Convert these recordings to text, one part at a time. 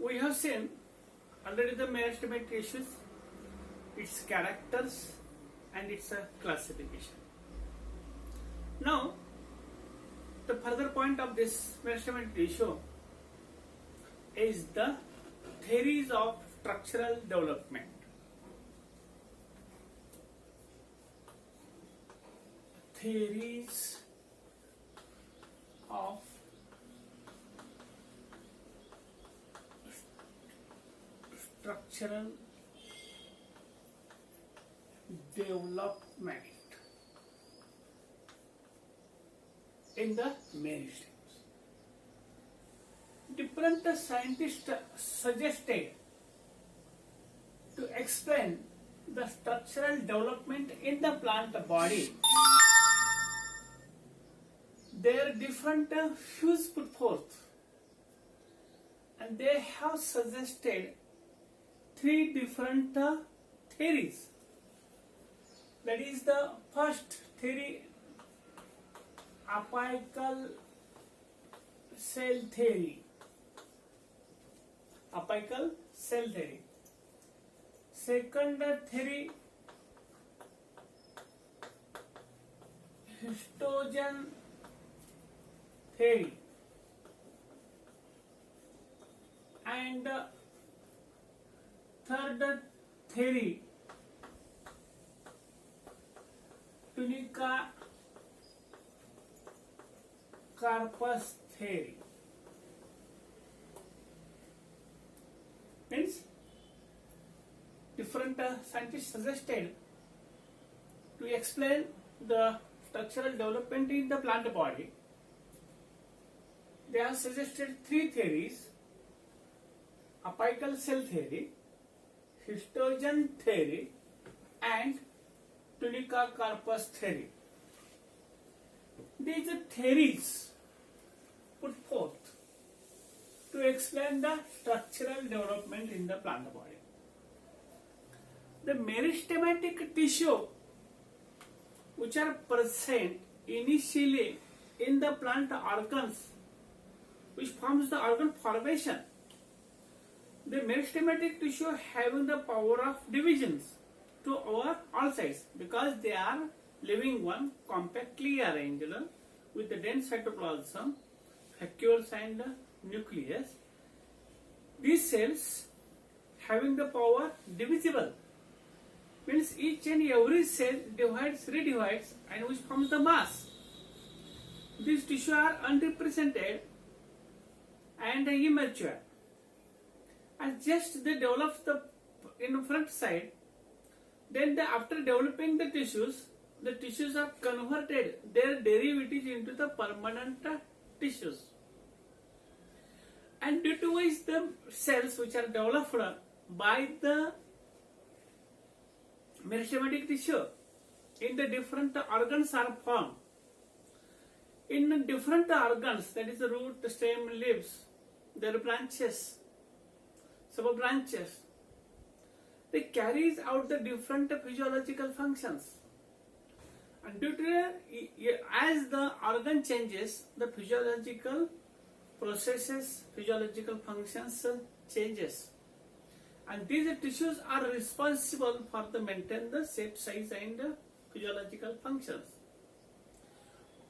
We have seen already the meristematic tissues, its characters and its classification. Now, the further point of this meristematic tissue is the theories of structural development. Theories of structural development in the meristems. Different scientists suggested to explain the structural development in the plant body. There are different views put forth, and they have suggested three different theories. That is the first theory, apical cell theory. Apical cell theory. Second theory, histogen theory. And third theory, tunica carpus theory. Means different scientists suggested to explain the structural development in the plant body. They have suggested three theories: apical cell theory, histogen theory, and tunica carpus theory. These are theories put forth to explain the structural development in the plant body. The meristematic tissue which are present initially in the plant organs, which forms the organ formation. The meristematic tissue having the power of divisions to over all sides, because they are living one, compactly arranged with the dense cytoplasm, vacuoles and nucleus. These cells having the power divisible, means each and every cell divides, redivides, and which forms the mass. These tissues are unrepresented and immature. And just they develop the in front side, then after developing the tissues are converted, their derivatives into the permanent tissues. And due to which the cells which are developed by the meristematic tissue in the different organs are formed. In the different organs, that is the root, the stem, leaves, their branches, sub-branches, they carries out the different physiological functions. And due to as the organ changes, the physiological processes, physiological functions changes. And these tissues are responsible for the maintain the shape, size and physiological functions.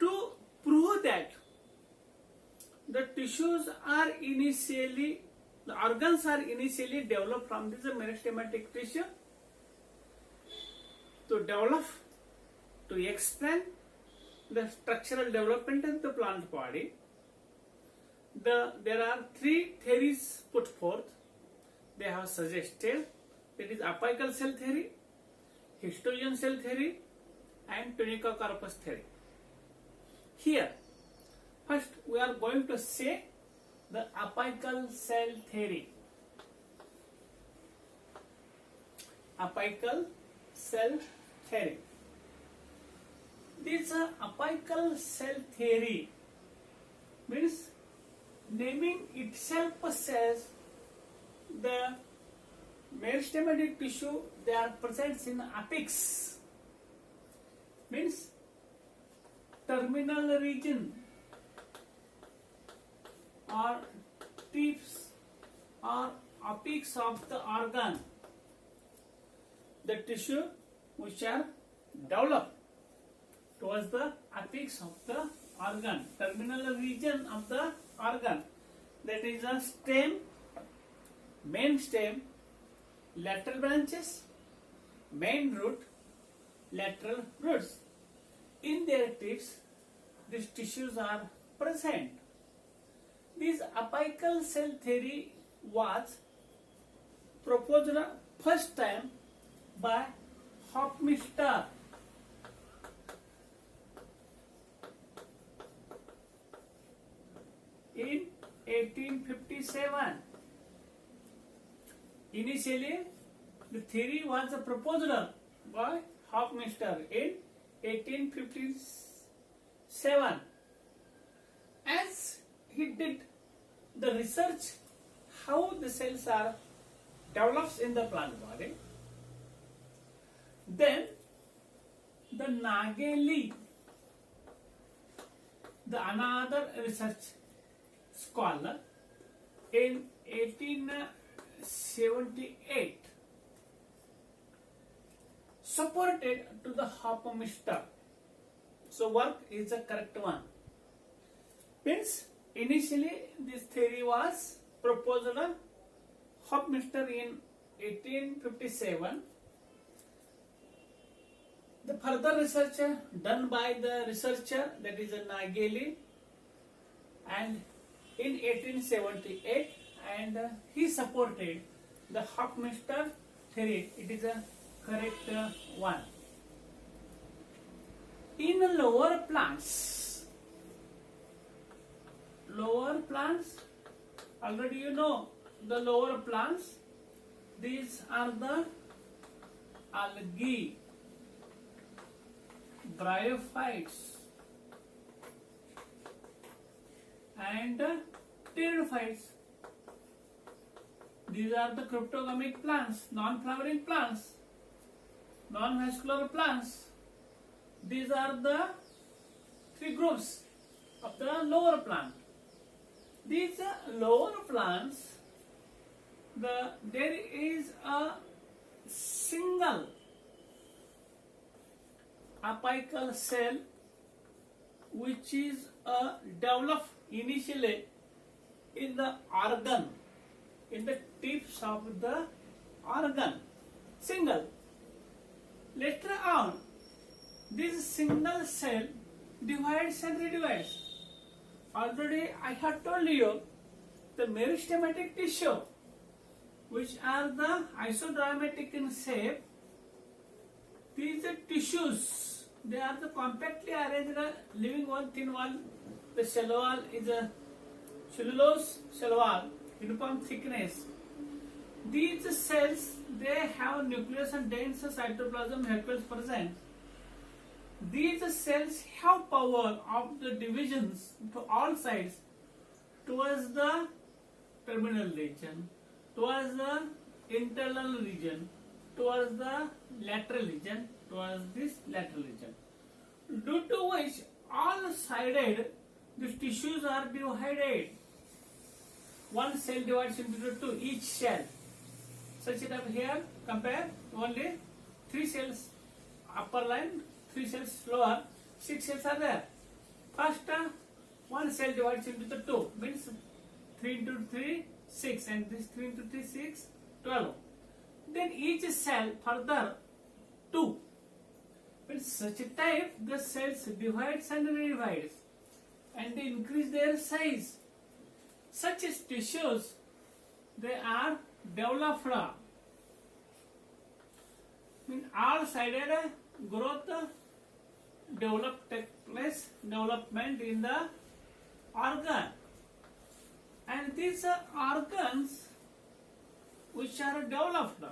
To prove that the tissues are initially, the organs are initially developed from this meristematic tissue, to develop, to explain the structural development of the plant body, there are three theories put forth. They have suggested, that is apical cell theory, histogen cell theory, and tunica carpus theory. Here, first we are going to say the apical cell theory. Apical cell theory. This apical cell theory means naming itself says the meristematic tissue, they are present in apex, means terminal region or tips or apex of the organ, the tissue which are developed towards the apex of the organ, terminal region of the organ. That is a stem, main stem, lateral branches, main root, lateral roots. In their tips, these tissues are present. This apical cell theory was proposed first time by Hofmeister in 1857. Initially, the theory was proposed by Hofmeister in 1857. As he did the research how the cells are developed in the plant body, then the Nageli, the another research scholar, in 1878 supported to the Hofmeister. So work is the correct one. Means initially this theory was proposed by Hofmeister in 1857. The further research done by the researcher, that is Nageli, and in 1878, and he supported the Hofmeister theory. It is a correct one. In lower plants, already you know the lower plants, these are the algae, bryophytes and pteridophytes. These are the cryptogamic plants, non-flowering plants, non-vascular plants. These are the three groups of the lower plant. These lower plants, there is a single apical cell which is developed initially in the organ, in the tips of the organ, single. Later on, this single cell divides and redivides. Already I have told you the meristematic tissue, which are the isodiametric in shape. These tissues, they are the compactly arranged, living one, thin one. The cell wall is a cellulose cell wall, uniform thickness. These cells, they have nucleus and dense cytoplasm helpers present. These cells have power of the divisions to all sides, towards the terminal region, towards the internal region, towards the lateral region, towards this lateral region. Due to which all sided these tissues are divided. One cell divides into two, each cell. Such that here compare only 3 cells upper line, 3 cells lower, 6 cells are there. First one cell divides into the 2, means 3 into 3, 6, and this 3 into 3, 6, 12. Then each cell further 2. With such a type, the cells divides and redivides and they increase their size. Such as tissues, they are developed. In all sided growth development in the organ, and these organs which are developed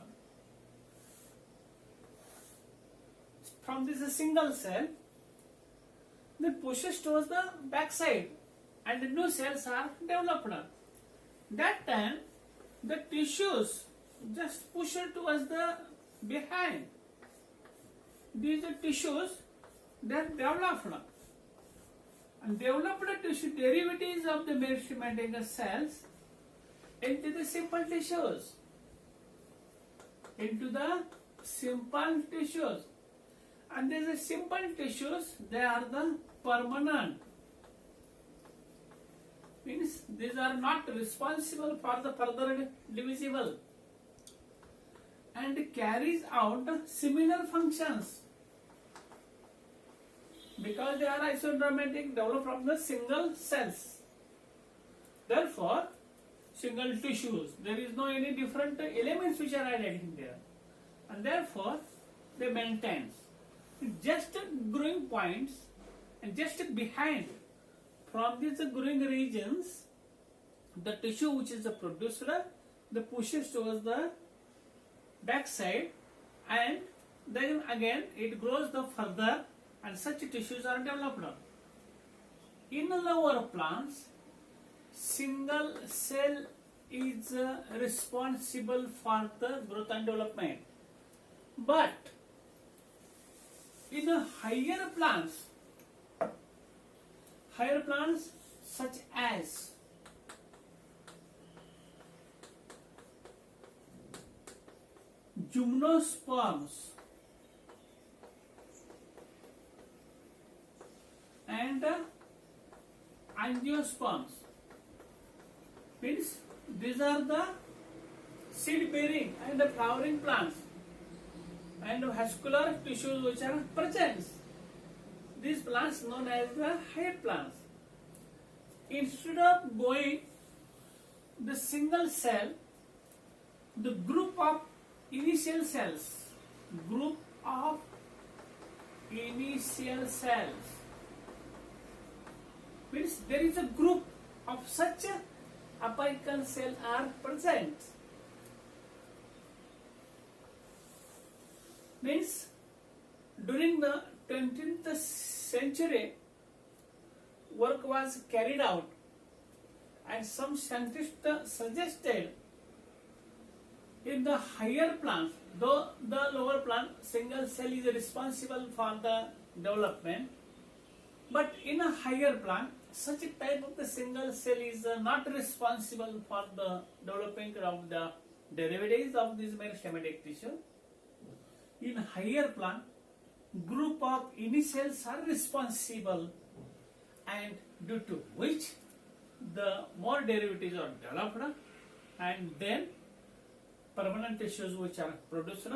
from this single cell, then pushes towards the backside and the new cells are developed. That time the tissues just push towards the behind. These tissues, they are developed, and developed tissue derivatives of the meristematic cells, into the simple tissues. Into the simple tissues. And these simple tissues, they are the permanent. Means these are not responsible for the further divisible and carries out similar functions because they are isodramatic, developed from the single cells. Therefore, single tissues, there is no any different elements which are added in there, and therefore they maintain just growing points and just behind from these growing regions, the tissue which is the producer, the pushes towards the backside, and then again it grows the further, and such tissues are developed. In lower plants, single cell is responsible for the growth and development, but in higher plants such as gymnosperms and angiosperms, means these are the seed bearing and the flowering plants and vascular tissues which are present. These plants known as the higher plants. Instead of going the single cell, the group of initial cells, means there is a group of such apical cell are present. Means during the 20th century, work was carried out, and some scientists suggested in the higher plants, though the lower plant single cell is responsible for the development, but in a higher plant, such a type of the single cell is not responsible for the development of the derivatives of this meristematic tissue. In higher plant, group of initials are responsible, and due to which the more derivatives are developed, and then permanent tissues which are produced,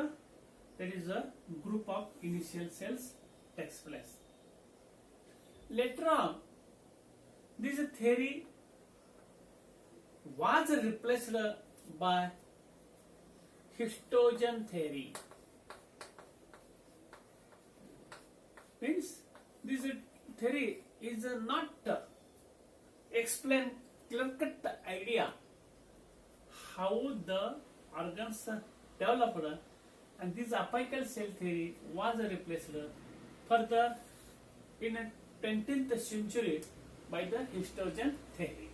there is a group of initial cells takes place. Later on, this theory was replaced by histogen theory. Means this theory is not explain clear-cut idea how the organs developed, and this apical cell theory was replaced further in 20th century by the histogen theory.